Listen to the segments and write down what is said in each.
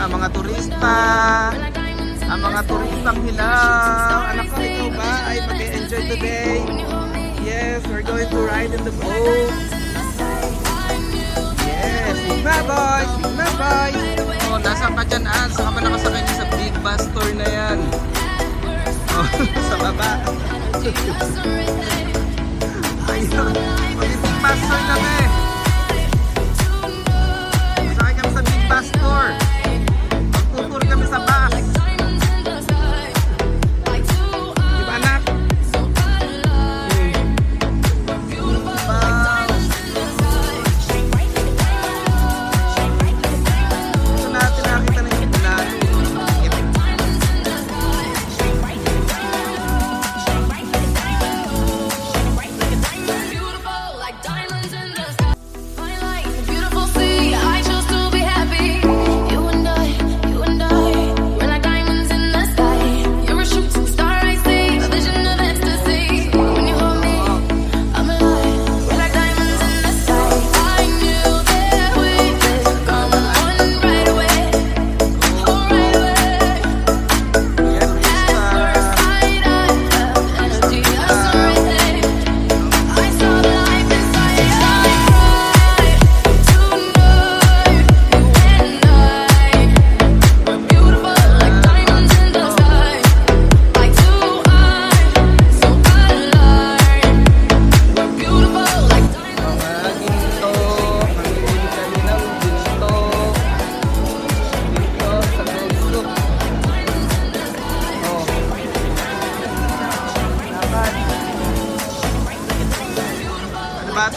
ang mga turista, ang mga turistang hilaw. Anak ko, ikaw ba ay mag-enjoy today? Yes, we're going to ride in the boat. Yes, Sigma boys, Sigma boys. Oh, nasa ka dyan, An? Saan ka ba nakasakay niya sa big bus tour na yan? Oh, sa baba. Ayun, mag-big bus tour kami. Sakay kami sa big bus tour. Magtutur kami sa bus. Diba, anak?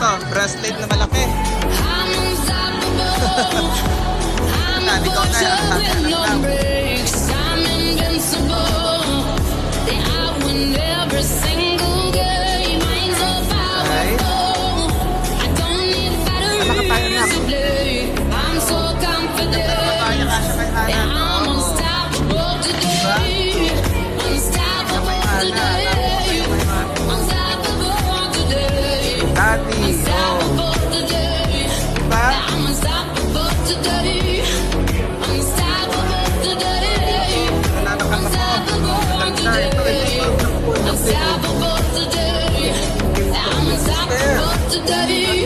Ito, bracelet na malaki. Naligaw na yan.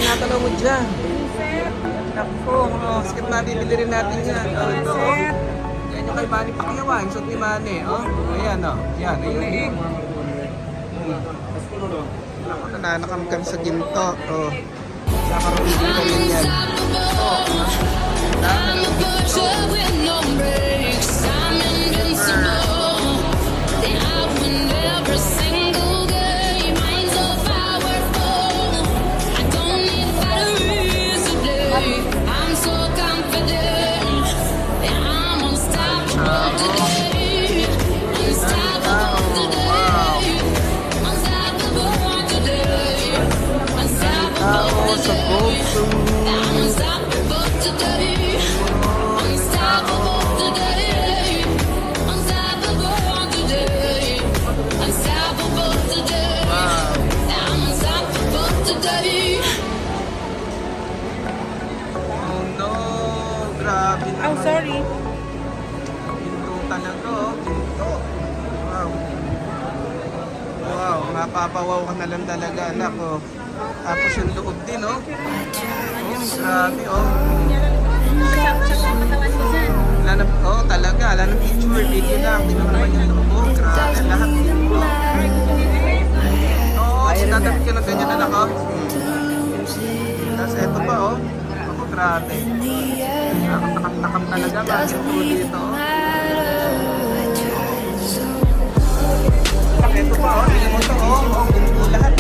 Natalaw mo dyan. Naku, skip na bibili rin natin yan. Ito, yan yung kay Manny Pacquiao, yung suot ni Manny. Ayan, yan, ayun. Naku, nananakam kami sa ginto. Nakaroon din kami yan. Oh, sorry. Ginto talaga, ginto. Wow. Wow, mapapawaw ka na lang talaga, anak, Tapos yung loob din, grabe, talaga, wala ng picture, video lang. Tingnan naman yung loob, grabe, lahat ginto. Sinatapit ka ng ganyan, anak, Tapos eto pa, ako, grabe. Nakam talaga, bakit po dito, Ito pa, tingnan mo ito, ginto lahat,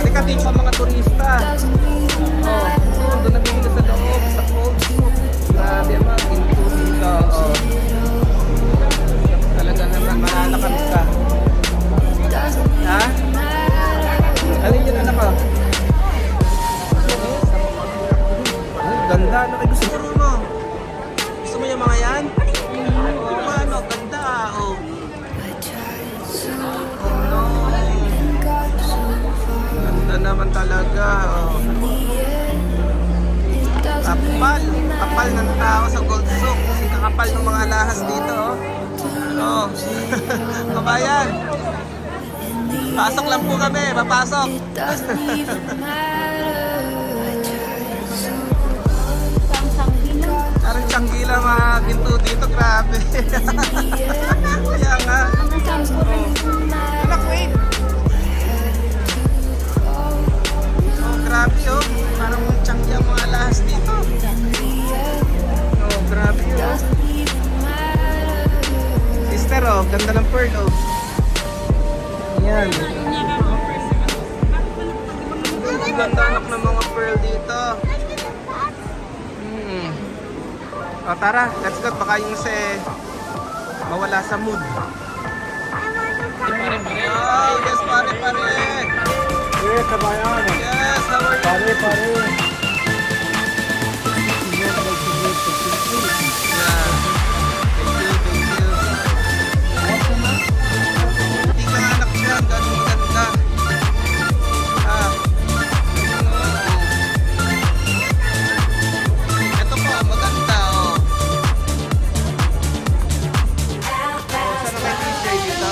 Halika, tingin sa mga turista. Doon nabibili sa loob, sa cold soup. Grabe, mga ginto dito, Talaga naman, mananakam ka. Ha? Alin yun, anak, Ganda, ano kayo gusto mo? Gusto mo yung mga yan? Ano, ganda, Ganda naman talaga, Kapal. Kapal ng tao sa Gold Souk. Kasi kakapal ng mga alahas dito. Oh. Kabayan. Pasok lang po kami. Papasok. Parang Changgila mga ginto dito. Grabe. Kaya nga. Anak, wait. Oh, grabe oh. Parang Changi ang mga alahas dito. Oh, grabe oh. Sister oh, ganda ng pearl oh. Yan. Ganda anak ng mga pearl dito. O tara, let's go. Baka yung mawala sa mood. Oh, yes, pare. Yes, kabayan. Yes, how are you? Pare. Yeah. Thank you. Hindi ka anak dyan, ganun maganda. Ah. Ito po, maganda oh. Oh, saan na may DJ dito?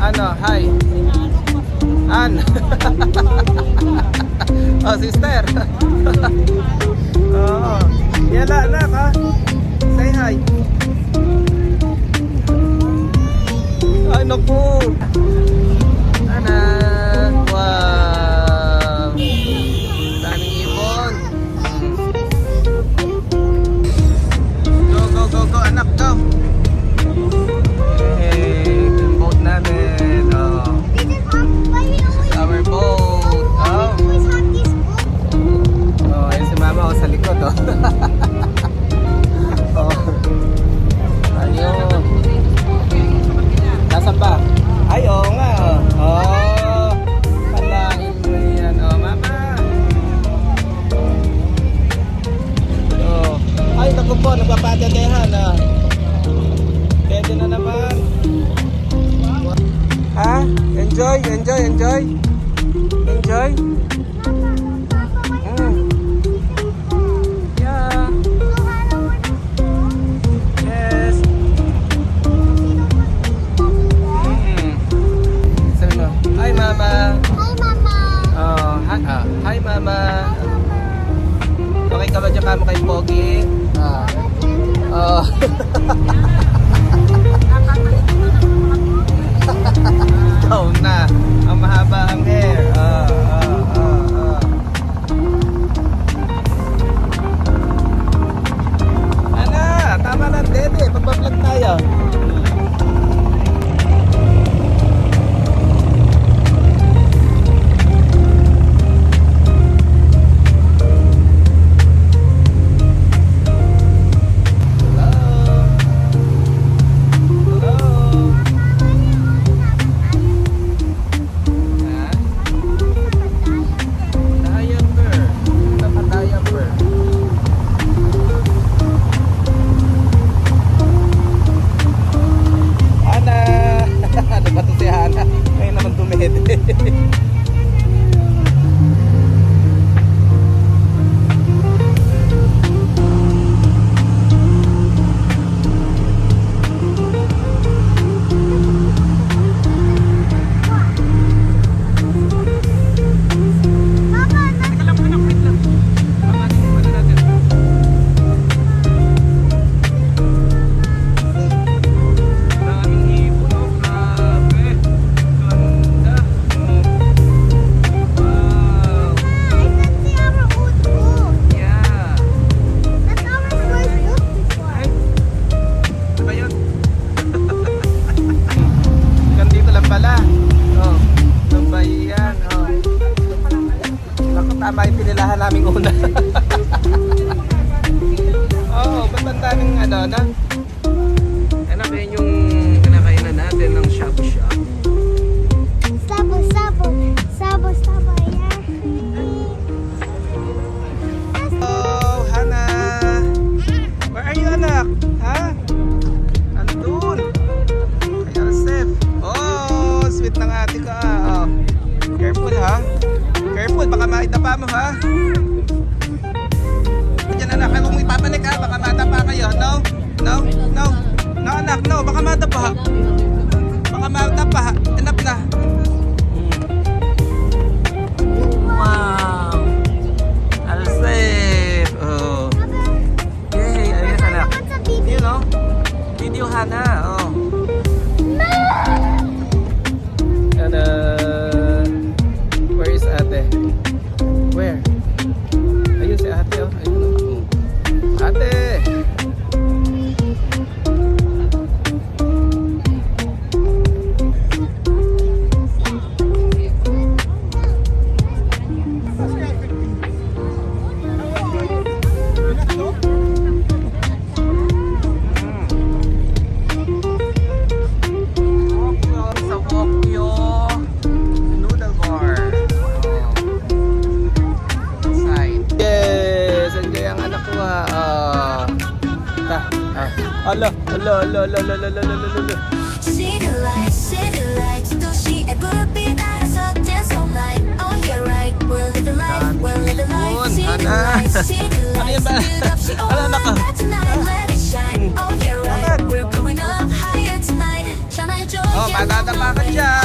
Ano, hi. An. Oh, sister. Oo. Yala, anak, ha? Say hi. Ay, naku. Anak. Wow. Daming ibon. Go, go, go, go, anak, go. Hey, yung boat namin. Oh. Our boat. Oh. Oh, ayun si mama sa likod. Oh. Oh. Ayun. Nasaan ba? Ay, oo nga. Oh. Palain mo yan. Oh, mama. Oh. Ay, naku po. Nagpapadadehan. Ah. Pwede na naman. Ha? Enjoy, enjoy, enjoy. Enjoy. Yeah. Yes. Sabi mo, hi mama. Oh, hi mama. Okay ka ba dyan kamo kay Pogi? Oh. Ikaw na. Ang mahaba ang hair. Ana, tama na dede. Pagbablog tayo. Tama yung pinilahan namin una. Oo, ba't ang daming ano na? Ano ba yun yung kinakainan natin ng shabu-shabu? Sabo, yeah. Oh, Hana! Where are you, anak? Ha? Andun! Kay Alsef. Oh, sweet ng ate ka. Oh. Careful, ha? Careful, baka maitapa mo, ha? Diyan, anak, kung ipapanik, ha? Baka matapa kayo. No? No? No? No, anak, no. Baka matapa, ha? Baka matapa, ha? Enough na. Wow! Alsef! Oh. Yay! Ayun, anak. You know? Video, Hana. Oh. And, where is ate? Where? Ayun si ate, oh. Ayun, oh. Ate! Sa Wokyo Noodle Bar. Side. Yes! Enjoy ang anak ko, ha. Ala. See the lights, to see a good beat, I saw dance all night. Oh, you're right, we're living life, see the lights, Ano yan ba? build up, she all Ano, anak ko? night tonight, let it shine. Oh, you're right, we're going up higher tonight. Shine a joy, Oh, matadapa ka dyan.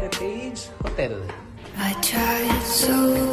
Heritage Hotel. I tried so